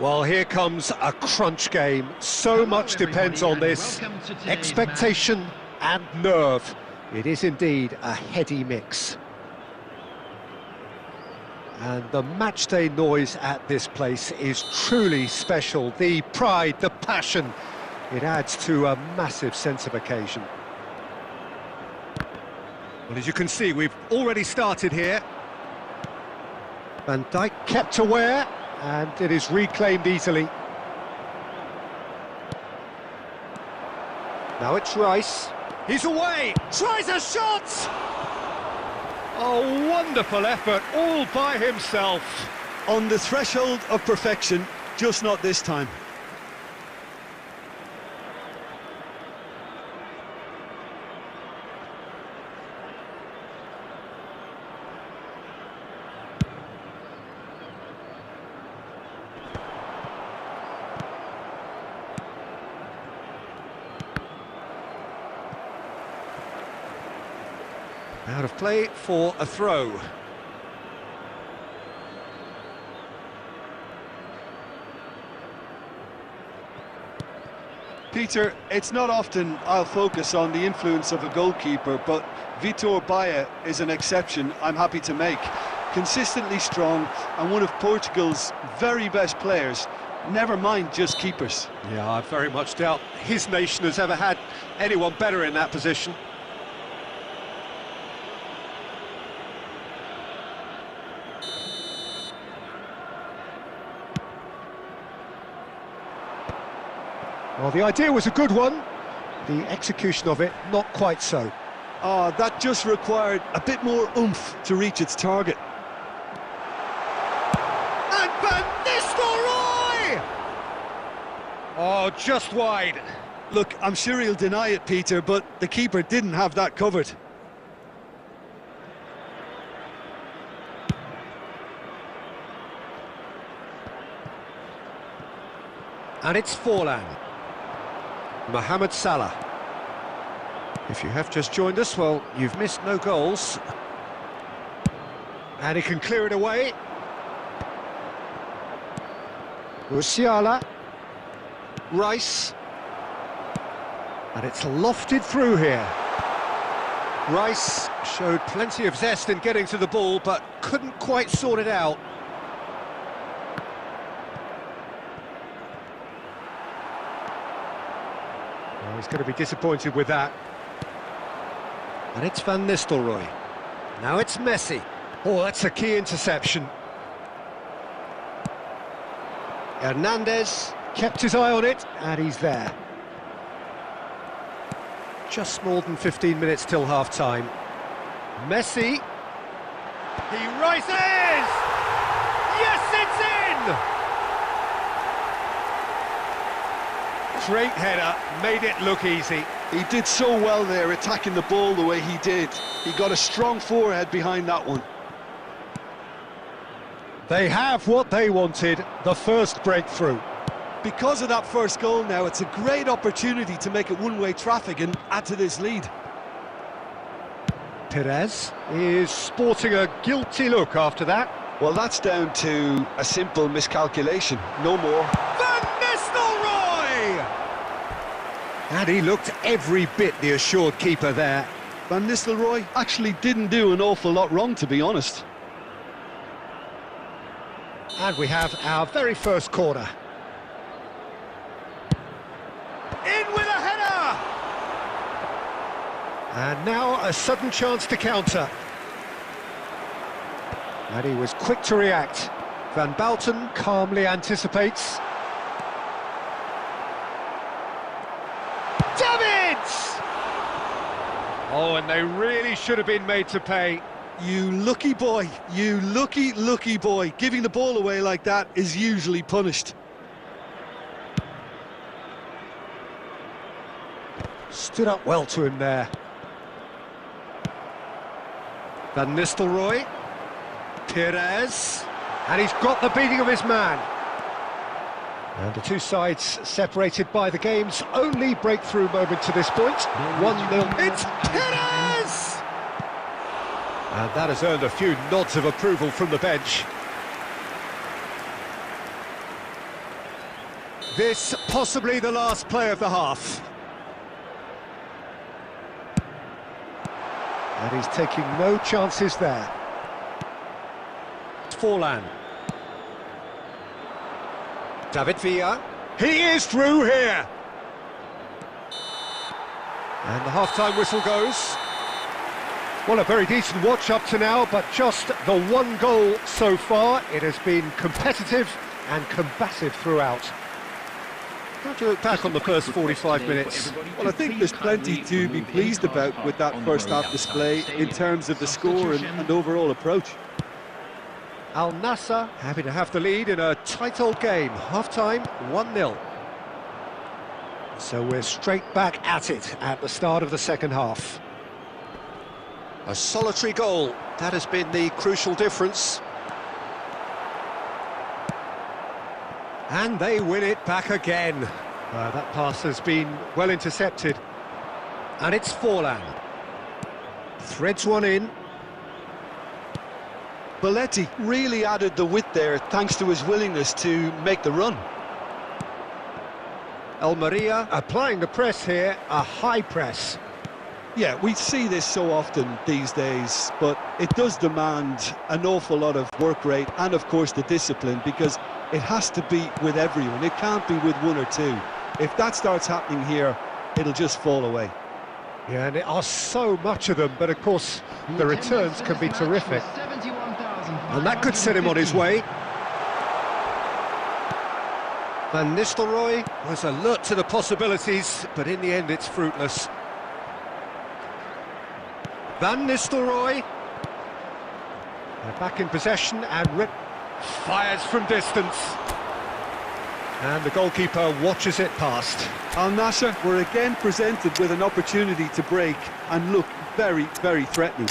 Well, here comes a crunch game. So much depends on this. Expectation and nerve. It is indeed a heady mix. And the matchday noise at this place is truly special. The pride, the passion, it adds to a massive sense of occasion. Well, as you can see, we've already started here. Van Dijk kept aware, and it is reclaimed easily. Now it's Rice. He's away! Tries a shot! Oh, wonderful effort, all by himself. On the threshold of perfection, just not this time. Out of play for a throw. Peter, it's not often I'll focus on the influence of a goalkeeper, but Vitor Baia is an exception I'm happy to make. Consistently strong and one of Portugal's very best players, never mind just keepers. Yeah, I very much doubt his nation has ever had anyone better in that position. Well, the idea was a good one, the execution of it, not quite so. That just required a bit more oomph to reach its target. And Van Nistelrooy! Oh, just wide. Look, I'm sure he'll deny it, Peter, but the keeper didn't have that covered. And it's Forlan. Mohamed Salah. If you have just joined us, well, you've missed no goals. And he can clear it away. Musiala. Rice. And it's lofted through here. Rice showed plenty of zest in getting to the ball, but couldn't quite sort it out. He's going to be disappointed with that. And it's Van Nistelrooy. Now it's Messi. Oh, that's a key interception. Hernandez kept his eye on it, and he's there. Just more than 15 minutes till half-time. Messi. He rises! Yes, it's in! Straight header, made it look easy. He did so well there, attacking the ball the way he did. He got a strong forehead behind that one. They have what they wanted, the first breakthrough. Because of that first goal now, it's a great opportunity to make it one-way traffic and add to this lead. Perez is sporting a guilty look after that. Well, that's down to a simple miscalculation, no more. Van Nistelrooy! And he looked every bit the assured keeper there. Van Nistelrooy actually didn't do an awful lot wrong, to be honest. And we have our very first corner. In with a header! And now a sudden chance to counter. And he was quick to react. Van Bouten calmly anticipates. Davids! Oh, and they really should have been made to pay. You lucky boy, you lucky boy. Giving the ball away like that is usually punished. Stood up well to him there. Van Nistelrooy. Perez. And he's got the beating of his man. And the two sides separated by the game's only breakthrough moment to this point. 1-0. It's Perez! And that has earned a few nods of approval from the bench. This possibly the last play of the half. And he's taking no chances there. Forlan. David Villa. He is through here. And the half-time whistle goes. Well, a very decent watch up to now, but just the one goal so far. It has been competitive and combative throughout. How do you look back on the first 45 minutes? Well, I think there's plenty to be pleased about with that first half display in terms of the score and overall approach. Al Nassr happy to have the lead in a tight old game. Half-time, 1-0. So we're straight back at it at the start of the second half. A solitary goal, that has been the crucial difference. And they win it back again. That pass has been well intercepted. And it's Forlan. Threads one in. Belletti really added the width there thanks to his willingness to make the run. Almeria applying the press here, a high press. Yeah, we see this so often these days, but it does demand an awful lot of work rate and, of course, the discipline, because it has to be with everyone. It can't be with one or two. If that starts happening here, it'll just fall away. Yeah, and there are so much of them, but of course, the returns can be terrific. And that could set him on his way. Van Nistelrooy was alert to the possibilities, but in the end it's fruitless. Van Nistelrooy. They're back in possession and fires from distance. And the goalkeeper watches it past. Al Nassr were again presented with an opportunity to break and look very, very threatening.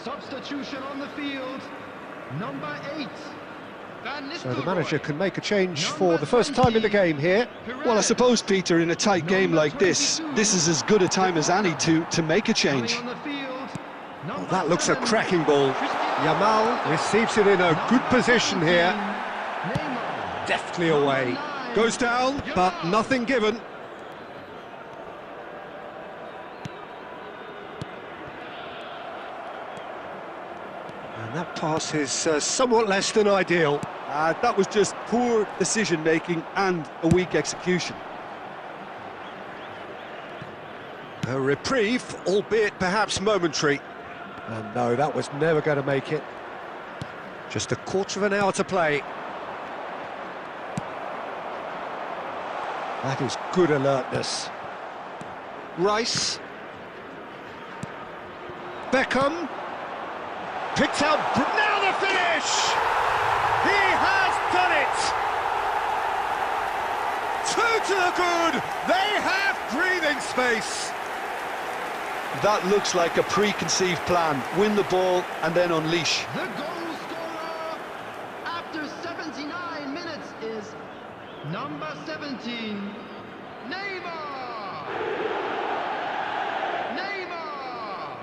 Substitution on the field, number 8. So the manager can make a change for the first time in the game here. Well, I suppose, Peter, in a tight game like this is as good a time as any to make a change. Oh, that looks a cracking ball. Yamal receives it in a good position here. Deftly away. Goes down, but nothing given. And that pass is somewhat less than ideal. That was just poor decision-making and a weak execution. A reprieve, albeit perhaps momentary. And no, that was never going to make it. Just a quarter of an hour to play. That is good alertness. Rice. Beckham. Picked out. Now the finish! He has done it! Two to the good! They have breathing space! That looks like a preconceived plan. Win the ball and then unleash. The goal scorer after 79 minutes is number 17, Neymar! Neymar!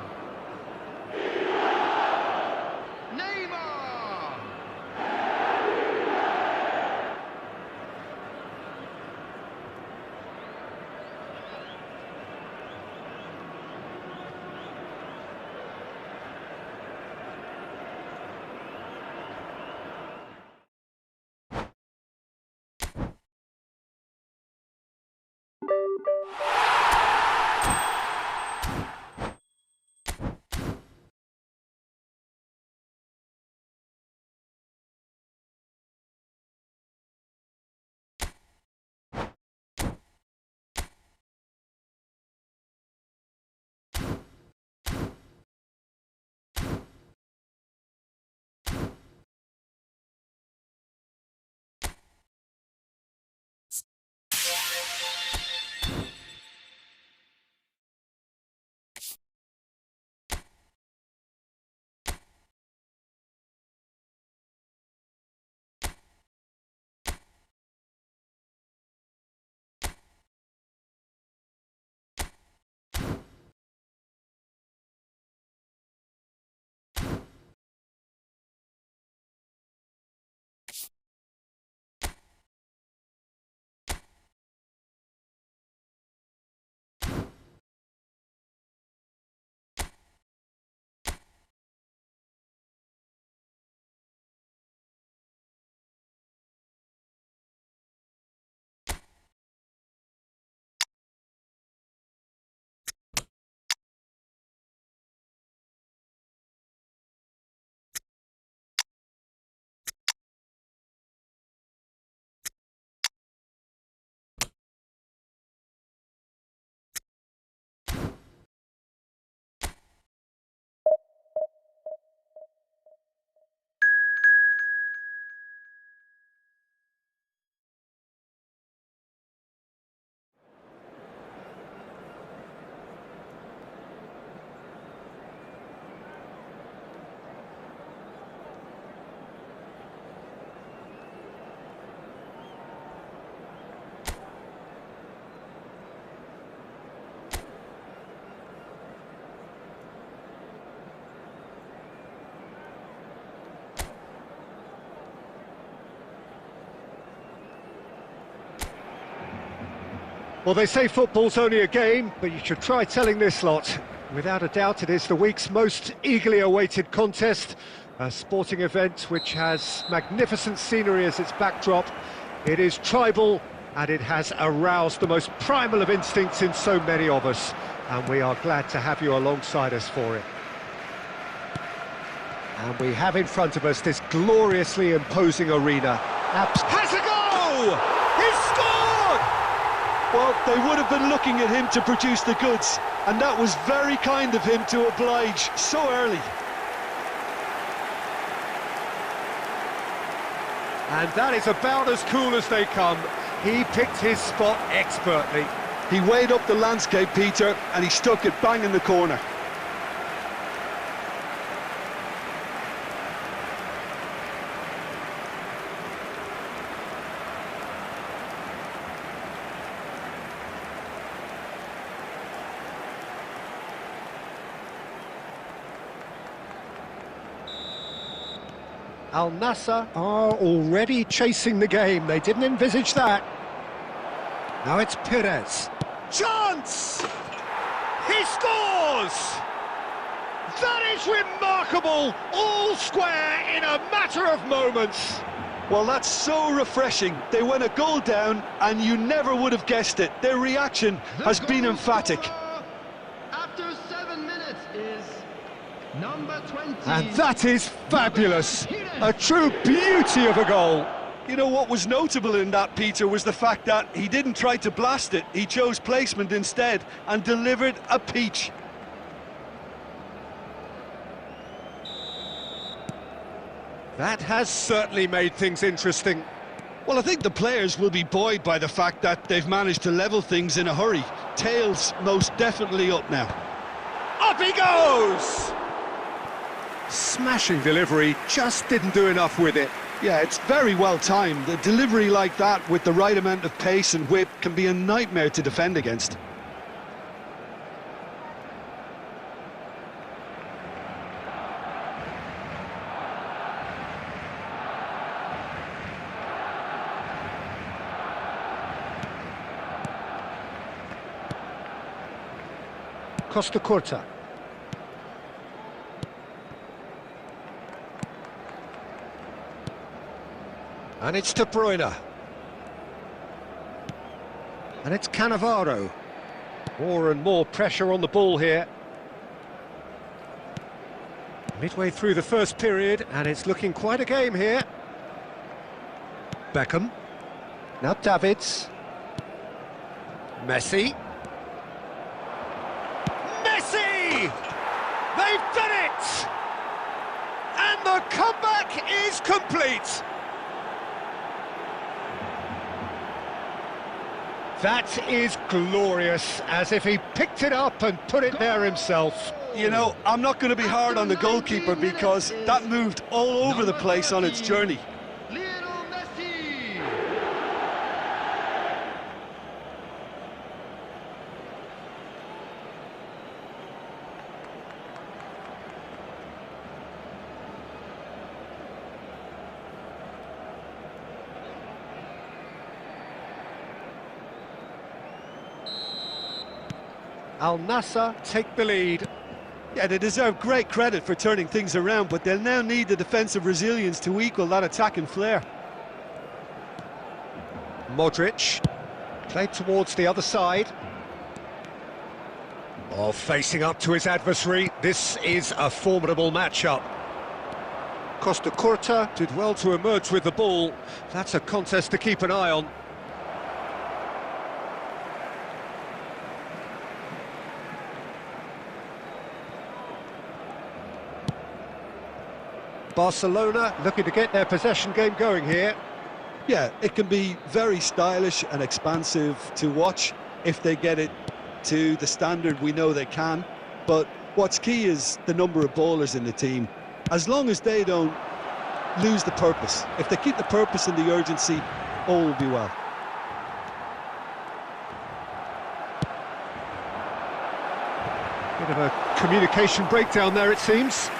Neymar! Well, they say football's only a game, but you should try telling this lot. Without a doubt, it is the week's most eagerly awaited contest, a sporting event which has magnificent scenery as its backdrop. It is tribal, and it has aroused the most primal of instincts in so many of us, and we are glad to have you alongside us for it. And we have in front of us this gloriously imposing arena. Has a goal! He's scored! Well, they would have been looking at him to produce the goods, and that was very kind of him to oblige so early. And that is about as cool as they come. He picked his spot expertly. He weighed up the landscape, Peter, and he stuck it bang in the corner. Al Nassr are already chasing the game. They didn't envisage that. Now it's Perez. Chance! He scores! That is remarkable! All square in a matter of moments. Well, that's so refreshing. They went a goal down, and you never would have guessed it. Their reaction has been emphatic. After 7 minutes is number 20. And that is fabulous! A true beauty of a goal. You know what was notable in that, Peter, was the fact that he didn't try to blast it. He chose placement instead and delivered a peach. That has certainly made things interesting. Well, I think the players will be buoyed by the fact that they've managed to level things in a hurry. Tails most definitely up now. Up he goes! Smashing delivery, just didn't do enough with it. Yeah, it's very well timed. A delivery like that with the right amount of pace and whip can be a nightmare to defend against. Costa Curta. And it's De Bruyne. And it's Cannavaro. More and more pressure on the ball here. Midway through the first period, and it's looking quite a game here. Beckham. Now Davids. Messi. Messi! They've done it! And the comeback is complete! That is glorious, as if he picked it up and put it there himself. You know, I'm not going to be hard on the goalkeeper because that moved all over the place on its journey. Lionel Messi. Al Nassr take the lead. Yeah, they deserve great credit for turning things around, but they'll now need the defensive resilience to equal that attacking flair. Modric, played towards the other side. Oh, facing up to his adversary, this is a formidable matchup. Costa Curta did well to emerge with the ball. That's a contest to keep an eye on. Barcelona looking to get their possession game going here. Yeah, it can be very stylish and expansive to watch if they get it to the standard we know they can. But what's key is the number of ballers in the team. As long as they don't lose the purpose, if they keep the purpose and the urgency, all will be well. Bit of a communication breakdown there, it seems.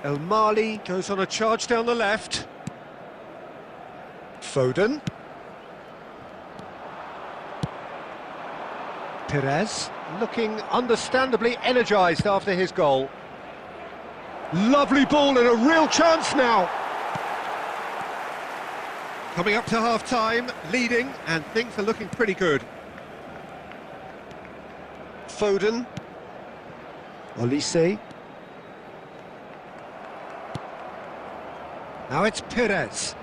El Mali goes on a charge down the left. Foden. Perez looking understandably energised after his goal. Lovely ball and a real chance now. Coming up to half-time, leading, and things are looking pretty good. Foden. Olise. Now it's Perez.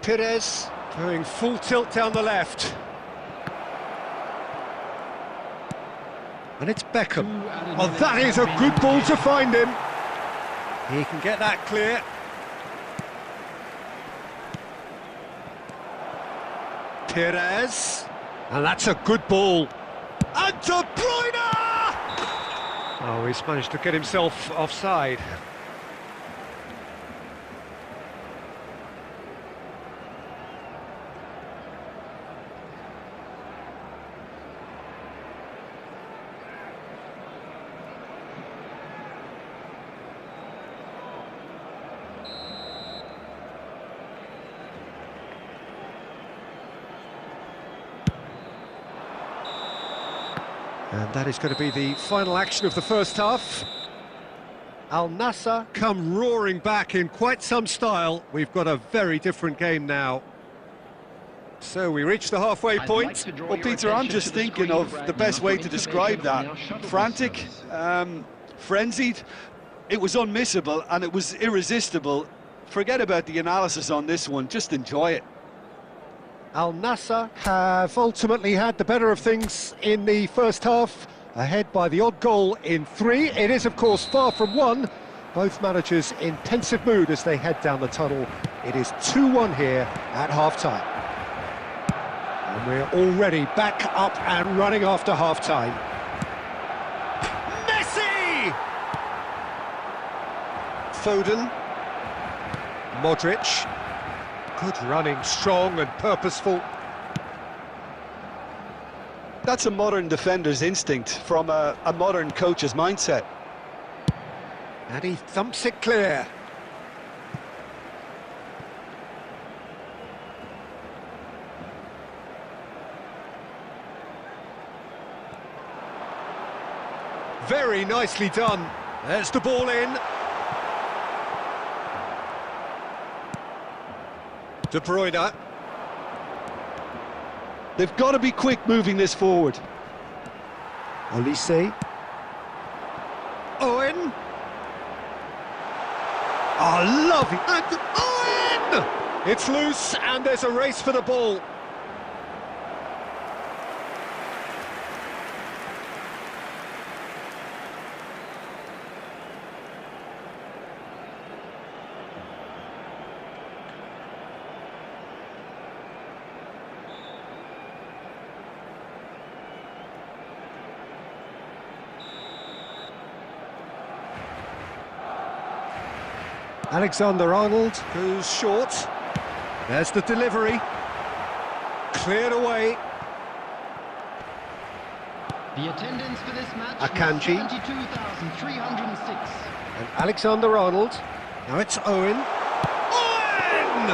Perez going full tilt down the left. And it's Beckham. Well, that is a good ball to find him. He can get that clear. Perez. And that's a good ball. And De Bruyne! Oh, he's managed to get himself offside. And that is going to be the final action of the first half. Al Nassr come roaring back in quite some style. We've got a very different game now. So we reach the halfway point. Well, Peter, I'm just thinking of the best way to describe that. Frantic, frenzied. It was unmissable and it was irresistible. Forget about the analysis on this one, just enjoy it. Al Nassr have ultimately had the better of things in the first half, ahead by the odd goal in 3. It is, of course, far from 1. Both managers in pensive mood as they head down the tunnel. It is 2-1 here at half-time. And we're already back up and running after half-time. Messi! Foden. Modric. Good running, strong and purposeful. That's a modern defender's instinct from a modern coach's mindset. And he thumps it clear. Very nicely done. There's the ball in. De Bruyne. They've got to be quick moving this forward. Olise. Owen. Oh, lovely. And Owen! It's loose and there's a race for the ball. Alexander-Arnold goes short. There's the delivery. Cleared away. The attendance for this match Akanji. 22,306. And Alexander-Arnold. Now it's Owen. Owen!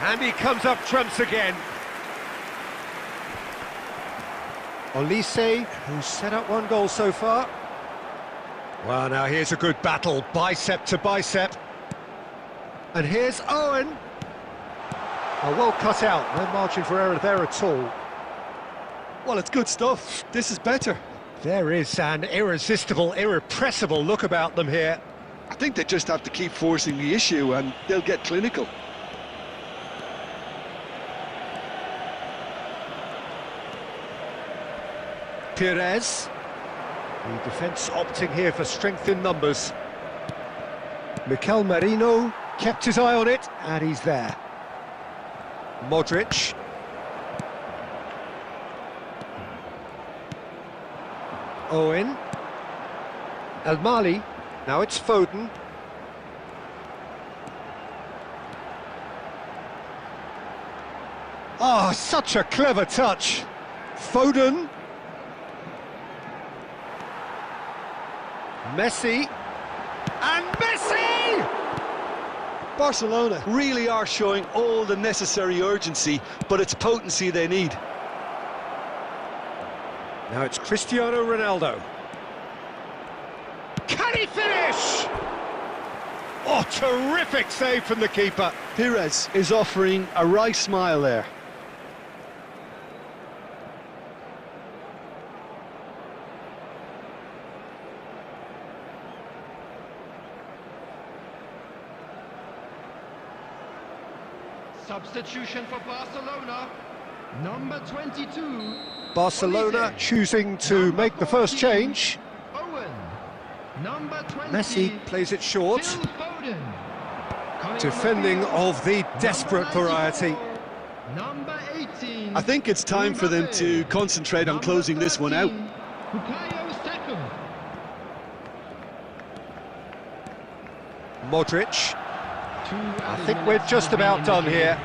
And he comes up trumps again. Olise, who's set up 1 goal so far. Well, now here's a good battle, bicep to bicep. And here's Owen. Oh, well cut out, no margin for error there at all. Well, it's good stuff. This is better. There is an irresistible, irrepressible look about them here. I think they just have to keep forcing the issue and they'll get clinical. Perez. The defence opting here for strength in numbers. Mikel Merino kept his eye on it, and he's there. Modric. Owen. El Mali. Now it's Foden. Oh, such a clever touch. Foden. Messi, and Messi! Barcelona really are showing all the necessary urgency, but it's potency they need. Now it's Cristiano Ronaldo. Can he finish? Oh, terrific save from the keeper. Perez is offering a wry smile there. Substitution for Barcelona. Number 22. Barcelona choosing to make the first change. Owen. Number 20. Messi plays it short. Phil Foden. Coming Defending on the field, of the desperate number variety. 94, Number 18. I think it's time for them to concentrate on closing this one out. Bukayo Saka. Modric. I think we're just about done here.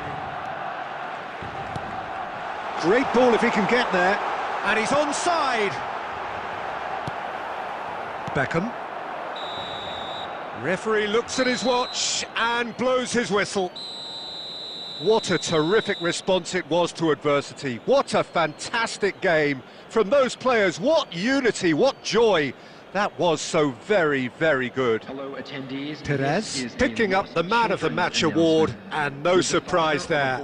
Great ball if he can get there. And he's onside. Beckham. Referee looks at his watch and blows his whistle. What a terrific response it was to adversity. What a fantastic game from those players. What unity, what joy. That was so very, very good. Hello, attendees. Perez picking up the Man of the Match award, and no surprise there.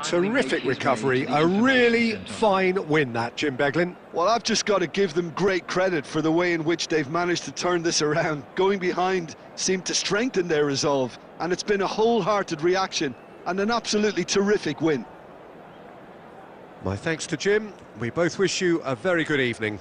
Terrific recovery, a really fine win that, Jim Beglin. Well, I've just got to give them great credit for the way in which they've managed to turn this around. Going behind seemed to strengthen their resolve, and it's been a wholehearted reaction and an absolutely terrific win. My thanks to Jim. We both wish you a very good evening.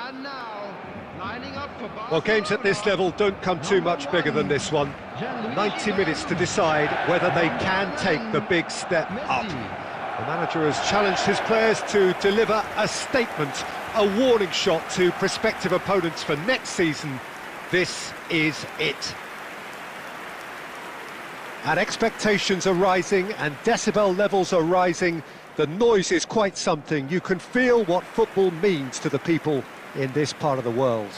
And now, lining up for Barcelona. Well, games at this level don't come too much bigger than this one. 90 minutes to decide whether they can take the big step up. The manager has challenged his players to deliver a statement, a warning shot to prospective opponents for next season. This is it. And expectations are rising and decibel levels are rising. The noise is quite something. You can feel what football means to the people in this part of the world.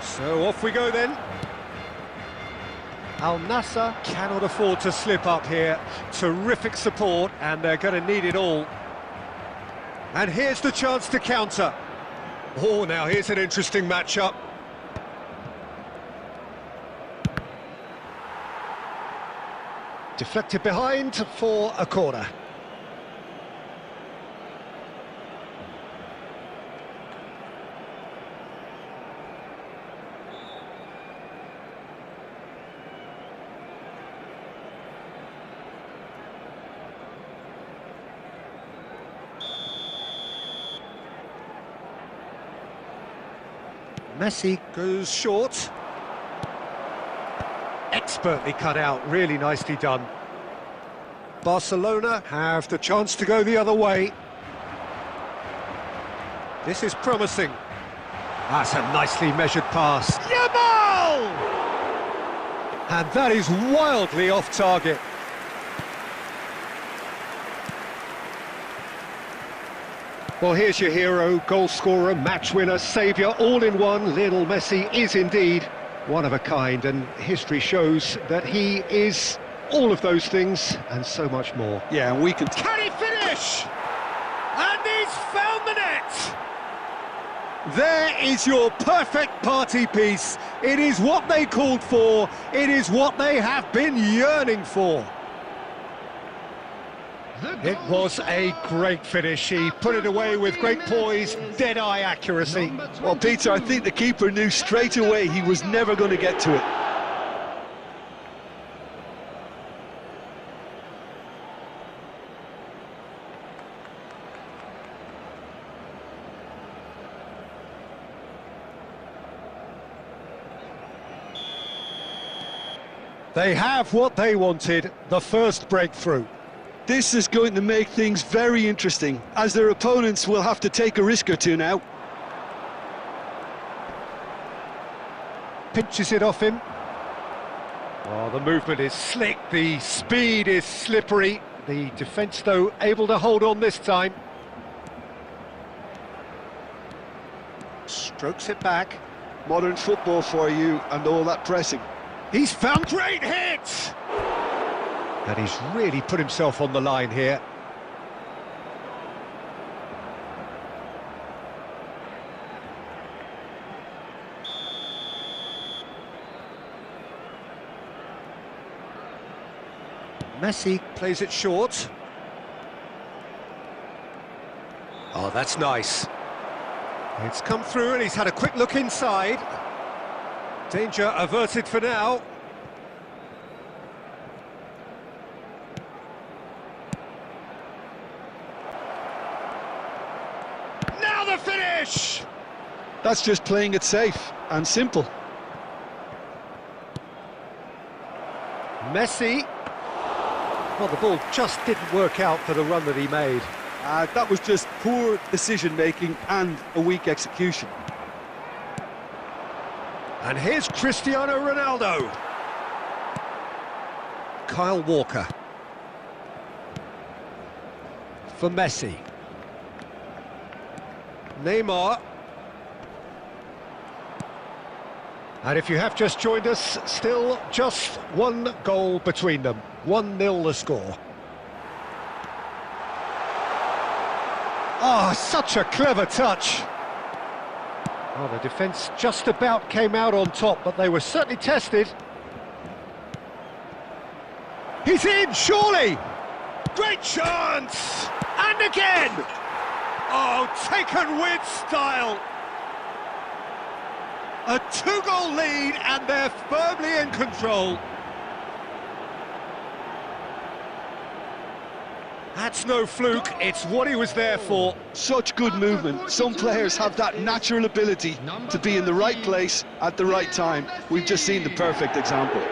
So off we go then. Al Nassr cannot afford to slip up here. Terrific support, and they're going to need it all. And here's the chance to counter. Oh, now here's an interesting matchup. Deflected behind for a corner. Messi goes short. Expertly cut out, really nicely done. Barcelona have the chance to go the other way. This is promising. That's a nicely measured pass. Yamal! And that is wildly off target. Well, here's your hero, goal scorer, match winner, saviour, all in one. Lionel Messi is indeed one of a kind, and history shows that he is all of those things and so much more. Yeah, and we can... Can he finish? And he's found the net! There is your perfect party piece. It is what they called for. It is what they have been yearning for. It was a great finish. He put it away with great poise, dead-eye accuracy. Well, Peter, I think the keeper knew straight away he was never going to get to it. They have what they wanted, the first breakthrough. This is going to make things very interesting, as their opponents will have to take a risk or two now. Pinches it off him. Oh, the movement is slick, the speed is slippery. The defence, though, able to hold on this time. Strokes it back. Modern football for you, and all that pressing. He's found great hits! And he's really put himself on the line here. Messi plays it short. Oh, that's nice. It's come through and he's had a quick look inside. Danger averted for now. Now the finish! That's just playing it safe and simple. Messi. Well, the ball just didn't work out for the run that he made. That was just poor decision-making and a weak execution. And here's Cristiano Ronaldo. Kyle Walker. For Messi. Neymar. And if you have just joined us, still just one goal between them. 1-0 the score. Oh, such a clever touch. Oh, the defence just about came out on top, but they were certainly tested. He's in, surely! Great chance! And again! Oh, taken with style! A 2-goal lead, and they're firmly in control. That's no fluke, it's what he was there for. Such good movement. Some players have that natural ability to be in the right place at the right time. We've just seen the perfect example.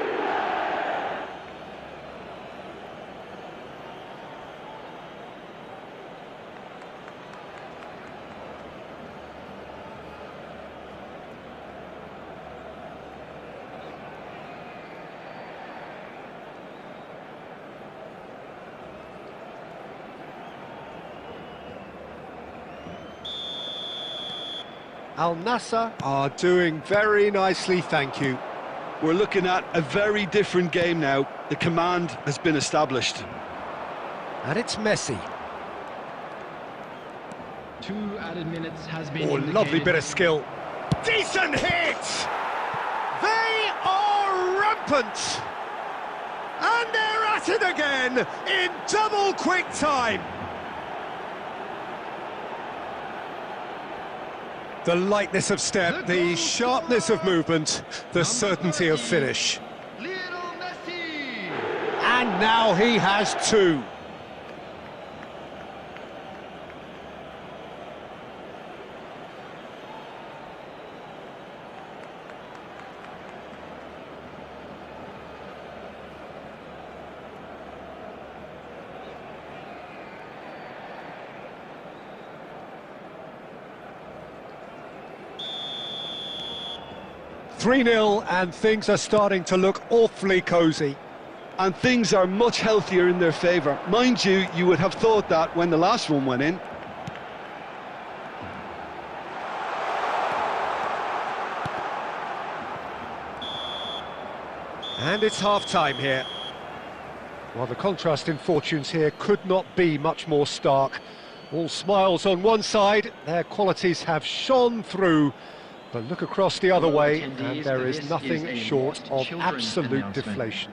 Al Nassr are doing very nicely, thank you. We're looking at a very different game now. The command has been established. And it's Messi. 2 added minutes has been Oh, lovely bit of skill. Decent hit! They are rampant! And they're at it again in double quick time. The lightness of step, the sharpness of movement, the certainty of finish. Lionel Messi! And now he has 2. (3-0) and things are starting to look awfully cosy. And things are much healthier in their favour. Mind you, you would have thought that when the last one went in. And it's half-time here. Well, the contrast in fortunes here could not be much more stark. All smiles on one side, their qualities have shone through. But look across the other way, and there is nothing short of absolute deflation.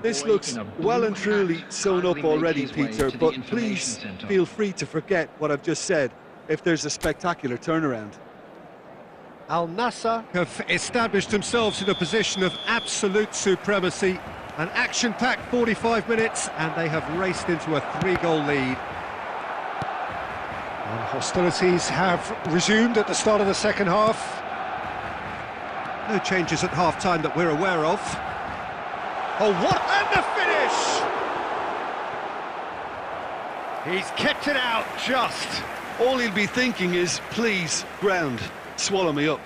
This looks well and truly sewn up already, Peter, but please feel free to forget what I've just said if there's a spectacular turnaround. Al Nassr have established themselves in a position of absolute supremacy. An action-packed 45 minutes, and they have raced into a 3-goal lead. And hostilities have resumed at the start of the second half. No changes at half-time that we're aware of. Oh, what? And the finish! He's kept it out, just. All he'll be thinking is, please, ground, swallow me up.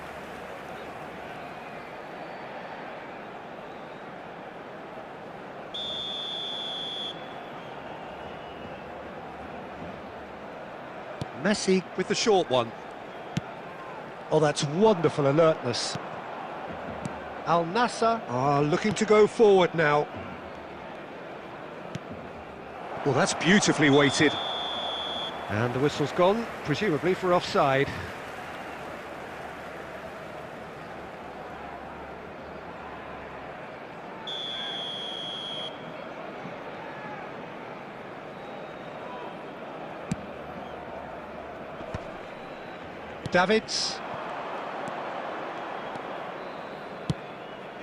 Messi with the short one. Oh, that's wonderful alertness. Al Nassr are looking to go forward now. Well, that's beautifully weighted. And the whistle's gone, presumably for offside. Davids.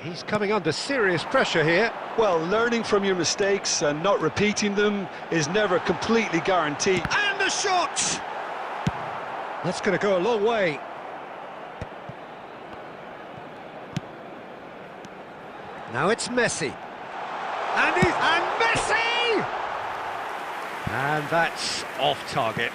He's coming under serious pressure here. Well, learning from your mistakes and not repeating them is never completely guaranteed. And the shot! That's going to go a long way. Now it's Messi. And Messi! And that's off target.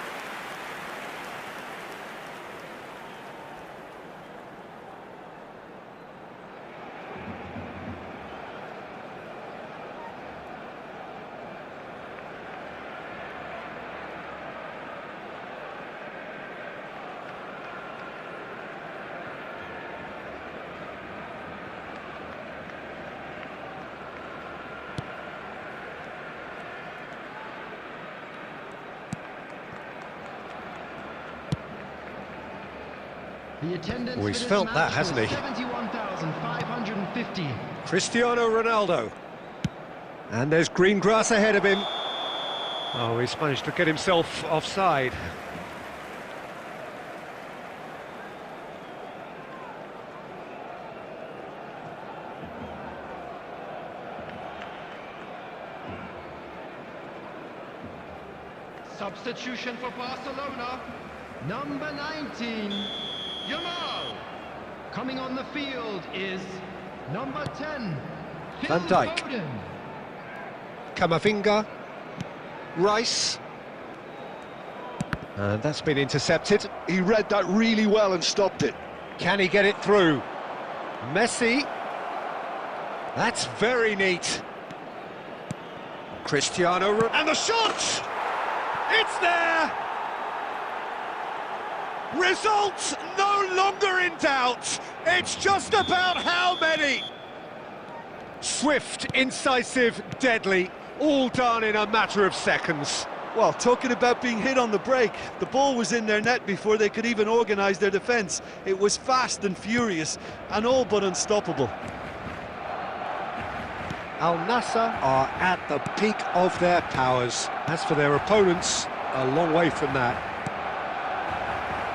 The He's felt that, hasn't he? 71,550. Cristiano Ronaldo. And there's green grass ahead of him. Oh, he's managed to get himself offside. Substitution for Barcelona. Number 19, Yamal. Coming on the field is number 10, Van Dijk. Foden. Camavinga. Rice. And that's been intercepted. He read that really well and stopped it. Can he get it through? Messi. That's very neat. Cristiano. And the shot! It's there! Results no longer in doubt. It's just about how many. Swift, incisive, deadly, all done in a matter of seconds. Well, talking about being hit on the break, the ball was in their net before they could even organise their defence. It was fast and furious, and all but unstoppable. Al Nassr are at the peak of their powers. As for their opponents, a long way from that.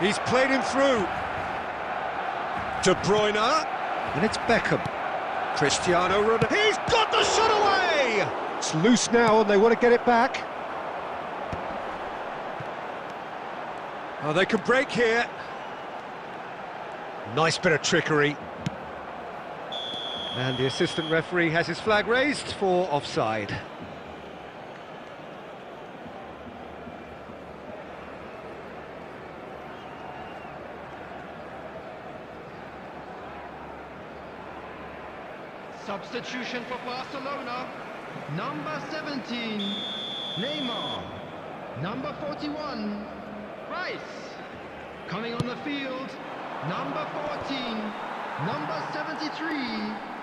He's played him through. De Bruyne. And it's Beckham. Cristiano Ronaldo. He's got the shot away! It's loose now and they want to get it back. Oh, they can break here. Nice bit of trickery. And the assistant referee has his flag raised for offside. Substitution for Barcelona. Number 17, Neymar. Number 41, Rice. Coming on the field, number 14, number 73.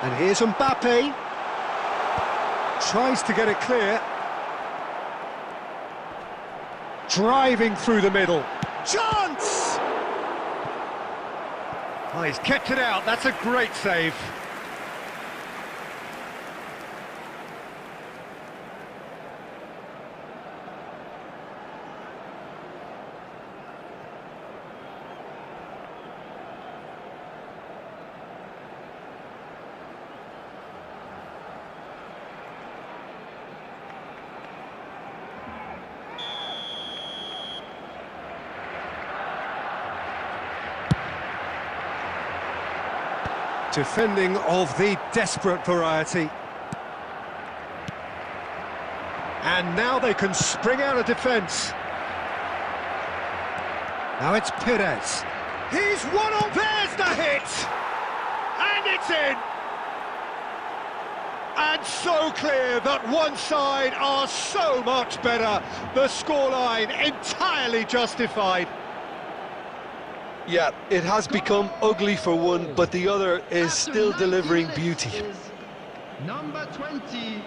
And here's Mbappe. Tries to get it clear. Driving through the middle. Chance! Oh, he's kept it out. That's a great save. Defending of the desperate variety. And now they can spring out of defence. Now it's Perez. He's one on. There's the hit! And it's in! And so clear that one side are so much better. The scoreline entirely justified. Yeah, it has become ugly for one, but the other is still delivering beauty. Number 20,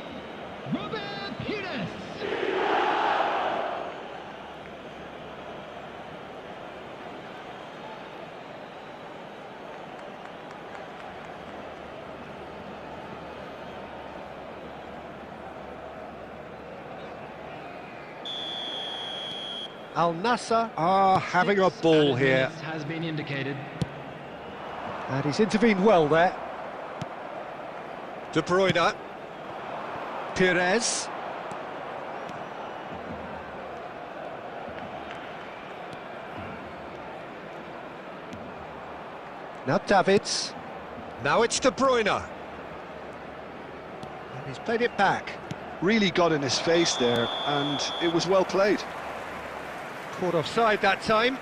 Robert Pires. Al Nassr are having a ball here. Has been indicated. And he's intervened well there. De Bruyne. Perez. Now Davids. Now it's De Bruyne. And he's played it back. Really got in his face there, and it was well played. Caught offside that time.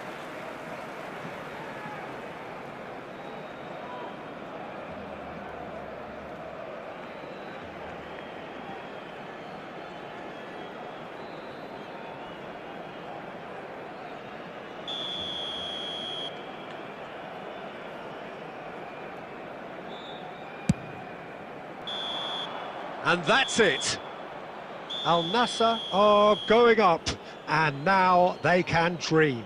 And that's it. Al Nassr are going up, and now they can dream.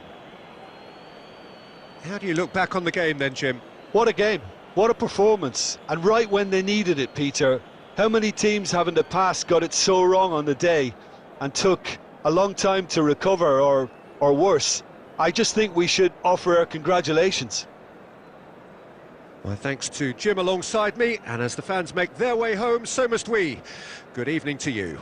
How do you look back on the game then, Jim? What a game. What a performance, and right when they needed it, Peter. How many teams have in the past got it so wrong on the day and took a long time to recover, or worse? I just think we should offer our congratulations. My thanks to Jim alongside me, and as the fans make their way home, so must we. Good evening to you.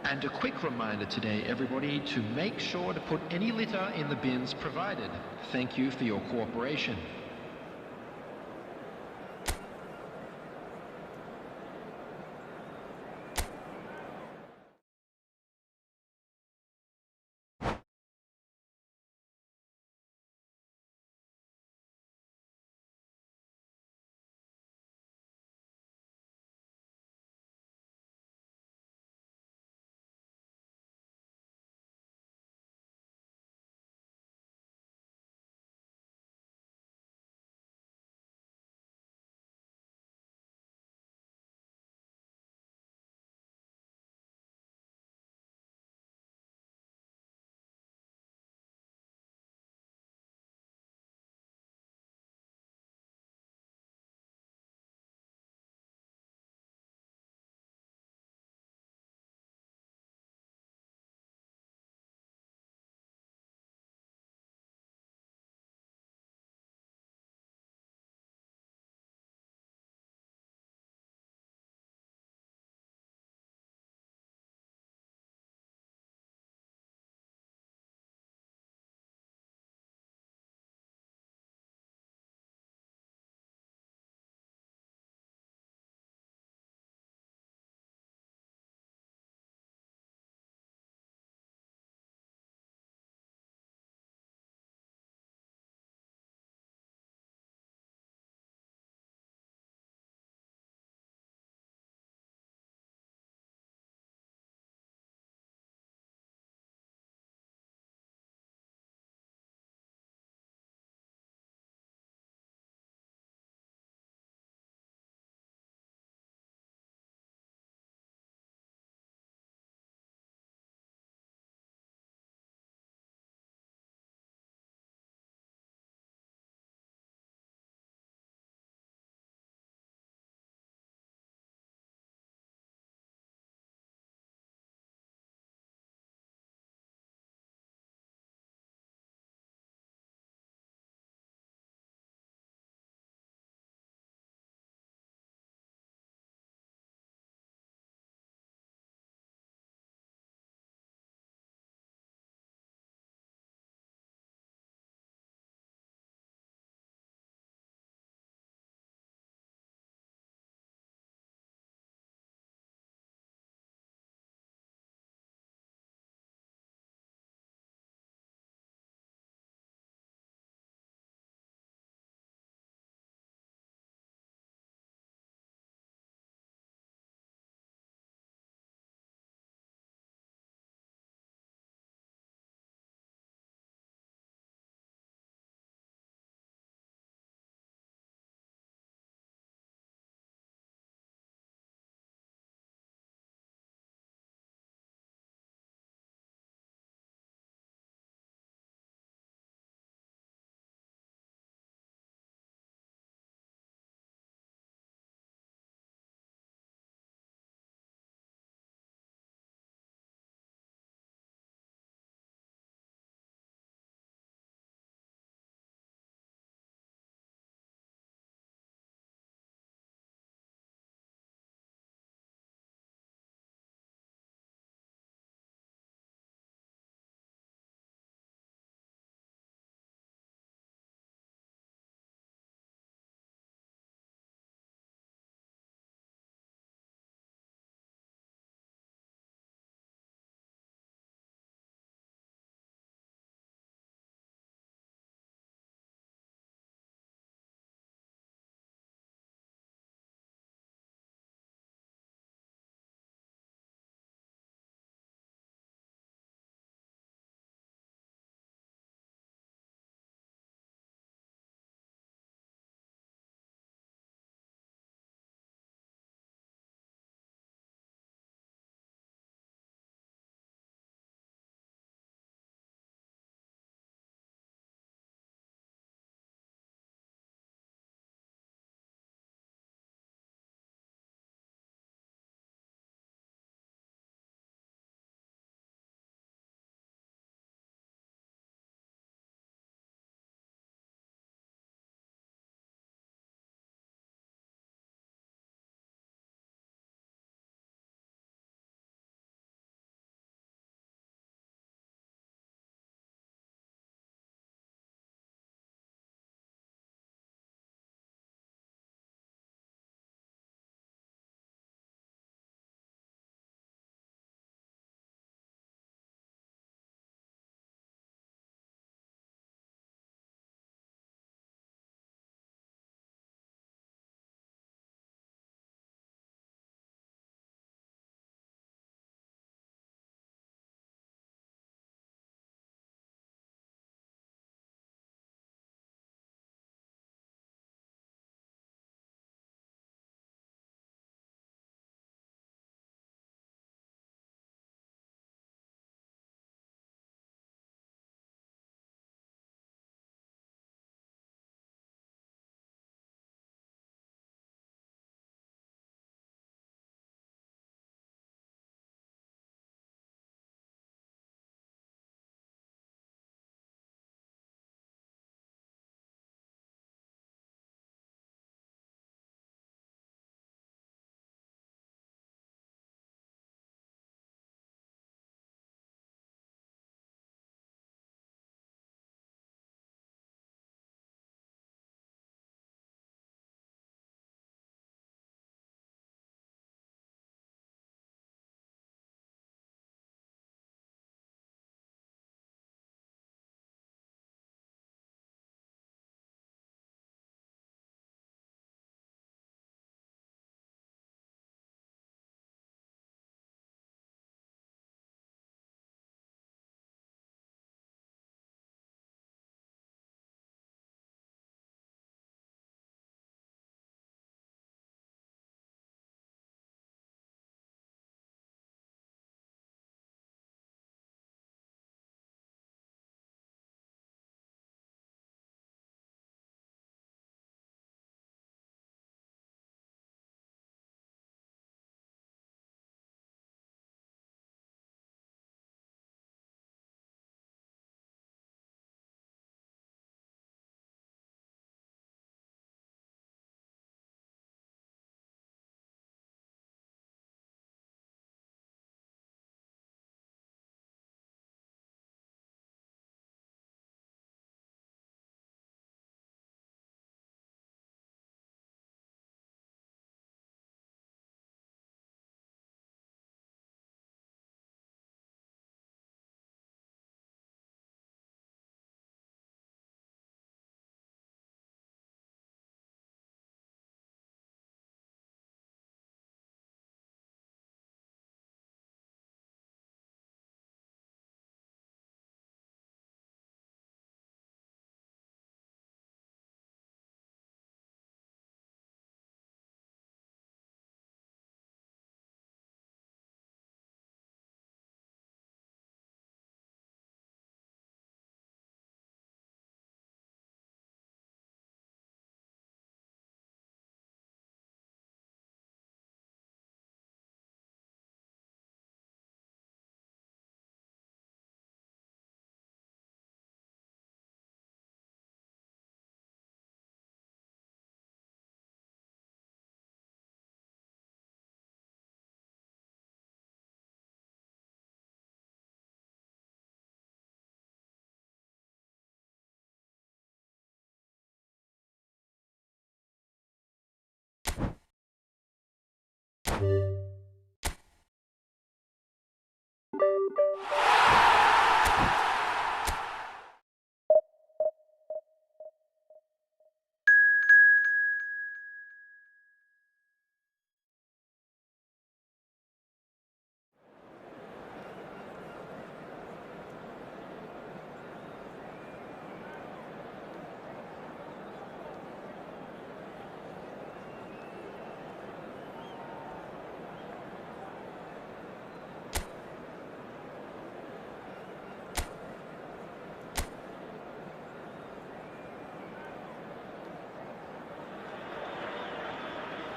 And a quick reminder today, everybody, to make sure to put any litter in the bins provided. Thank you for your cooperation.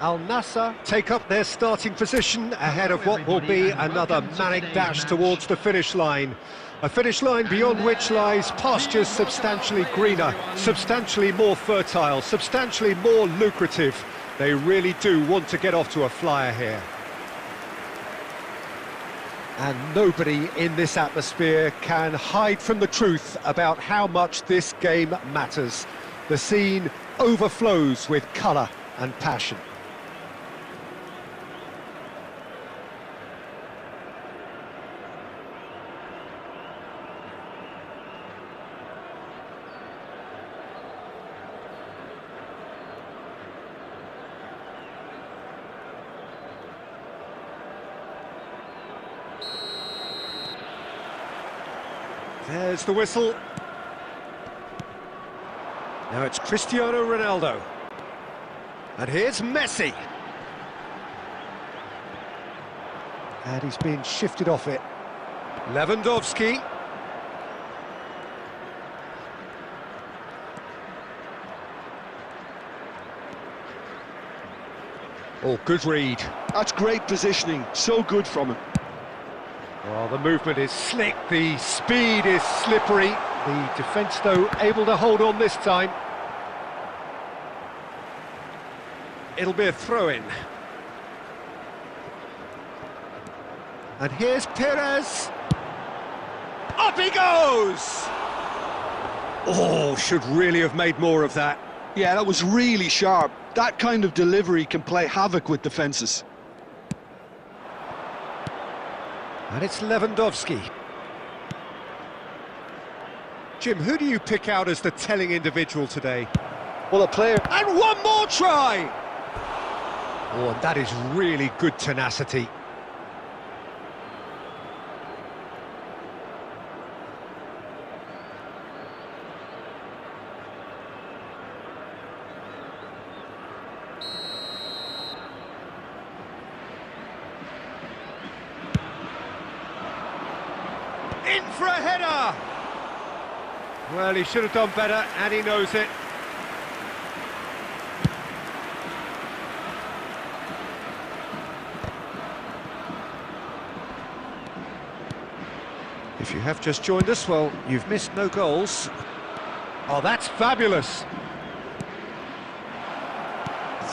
Al Nassr take up their starting position ahead of what will be another manic dash towards the finish line. A finish line beyond which lies pastures substantially greener, substantially more fertile, substantially more lucrative. They really do want to get off to a flyer here. And nobody in this atmosphere can hide from the truth about how much this game matters. The scene overflows with colour and passion. There's the whistle. Now it's Cristiano Ronaldo. And here's Messi. And he's being shifted off it. Lewandowski. Oh, good read. That's great positioning, so good from him. Well, the movement is slick, the speed is slippery. The defence, though, able to hold on this time. It'll be a throw-in. And here's Perez. Up he goes! Oh, should really have made more of that. Yeah, that was really sharp. That kind of delivery can play havoc with defences. And it's Lewandowski. Jim, who do you pick out as the telling individual today? Well, a player... And one more try! Oh, and that is really good tenacity. In for a header! Well, he should have done better, and he knows it. If you have just joined us, well, you've missed no goals. Oh, that's fabulous!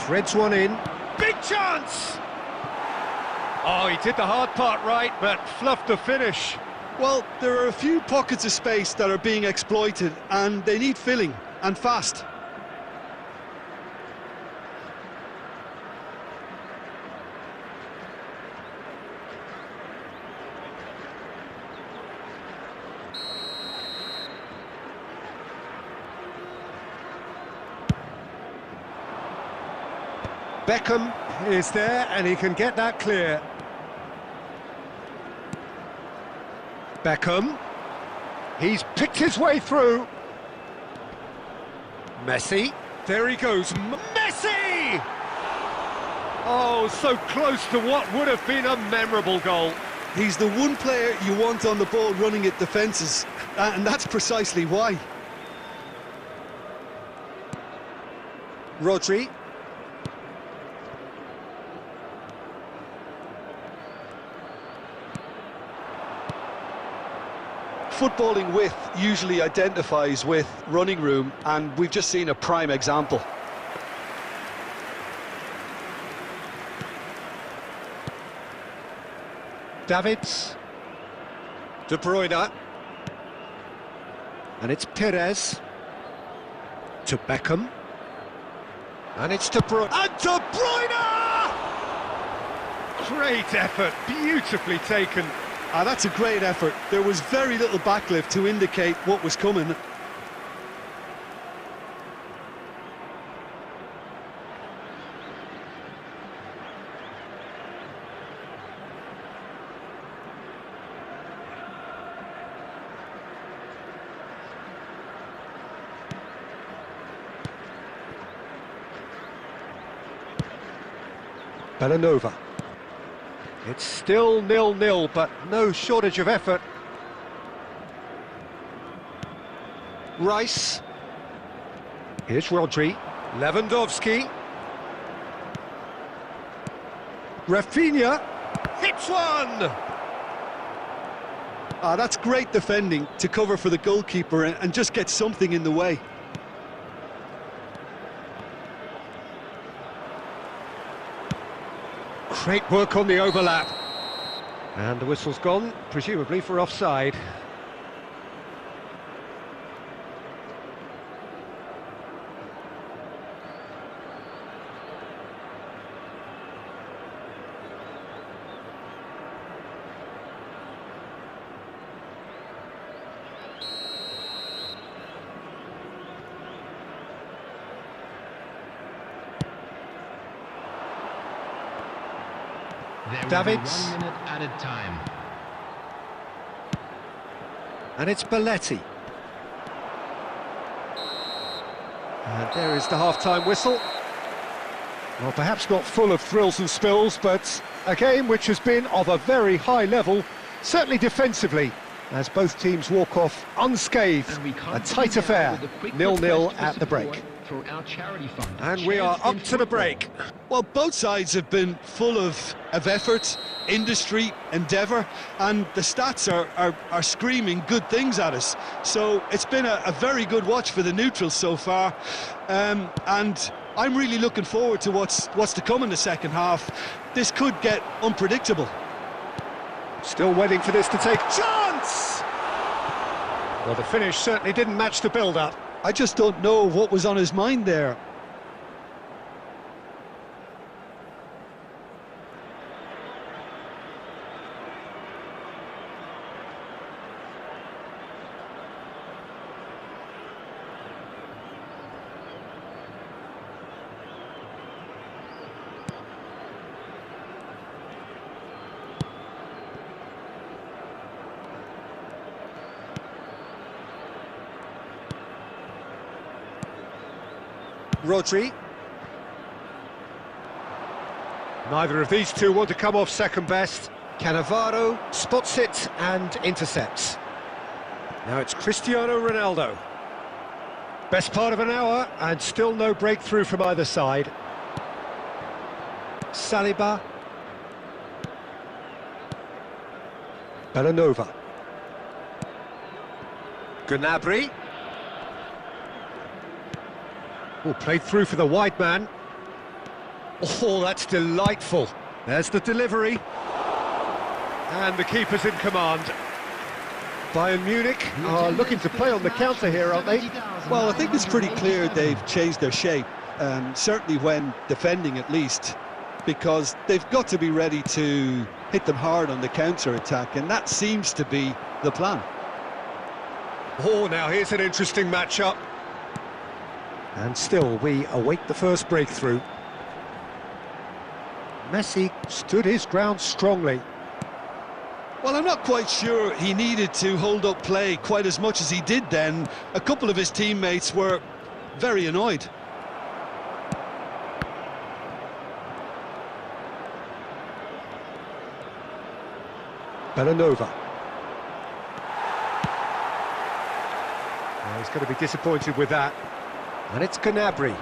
Threads one in. Big chance! Oh, he did the hard part right, but fluffed the finish. Well, there are a few pockets of space that are being exploited, and they need filling, and fast. Beckham is there, and he can get that clear. Beckham, he's picked his way through. Messi, there he goes, Messi! Oh, so close to what would have been a memorable goal. He's the one player you want on the ball running at defences, and that's precisely why. Rodri. Footballing width usually identifies with running room, and we've just seen a prime example. Davids. De Bruyne. And it's Perez. To Beckham. And it's De Bruyne. And De Bruyne! Great effort, beautifully taken. That's a great effort. There was very little backlift to indicate what was coming. Bellanova. It's still 0-0, but no shortage of effort. Rice. Here's Rodri. Lewandowski. Rafinha. Hits one! That's great defending to cover for the goalkeeper and just get something in the way. Great work on the overlap. And the whistle's gone, presumably for offside. Davids. 1 minute added time. And it's Belletti. And there is the half-time whistle. Well, perhaps not full of thrills and spills, but a game which has been of a very high level, certainly defensively, as both teams walk off unscathed. A tight affair, 0-0 at the break. For our charity fund. And we are up to the break. Well, both sides have been full of effort, industry, endeavour, and the stats are screaming good things at us. So it's been a very good watch for the neutrals so far, and I'm really looking forward to what's to come in the second half. This could get unpredictable. Still waiting for this to take chance! Well, the finish certainly didn't match the build-up. I just don't know what was on his mind there. Rodri. Neither of these two want to come off second best. Cannavaro spots it and intercepts. Now it's Cristiano Ronaldo. Best part of an hour and still no breakthrough from either side. Saliba. Bellanova. Gnabry. Oh, played through for the wide man. Oh, that's delightful. There's the delivery. And the keeper's in command. Bayern Munich are looking to play on the counter here, aren't they? Well, I think it's pretty clear they've changed their shape, certainly when defending at least, because they've got to be ready to hit them hard on the counter-attack, and that seems to be the plan. Oh, now here's an interesting matchup. And still, we await the first breakthrough. Messi stood his ground strongly. Well, I'm not quite sure he needed to hold up play quite as much as he did then. A couple of his teammates were very annoyed. Bellanova. Well, he's going to be disappointed with that. And it's Gnabry.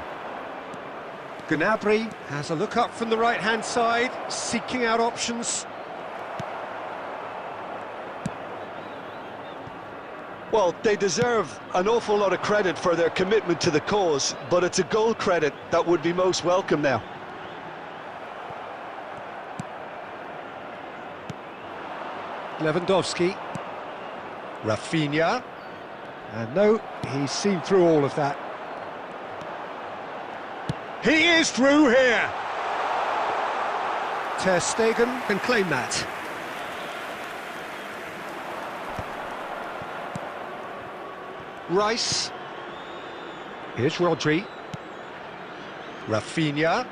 Gnabry has a look up from the right-hand side, seeking out options. Well, they deserve an awful lot of credit for their commitment to the cause, but it's a goal credit that would be most welcome now. Lewandowski. Rafinha. And no, he's seen through all of that. He is through here. Ter Stegen can claim that. Rice. Here's Rodri. Rafinha.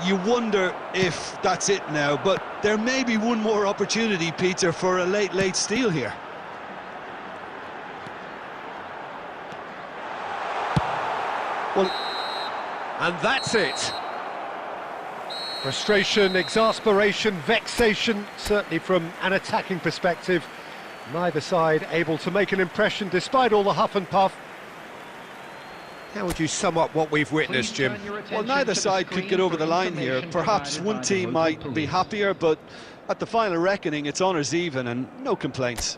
You wonder if that's it now, but there may be one more opportunity, Peter, for a late steal here. Well, and that's it. Frustration, exasperation, vexation, certainly from an attacking perspective. Neither side able to make an impression despite all the huff and puff. How would you sum up what we've witnessed, Jim? Well, neither side could get over the line here. Perhaps one team might be happier, but at the final reckoning, it's honours even and no complaints.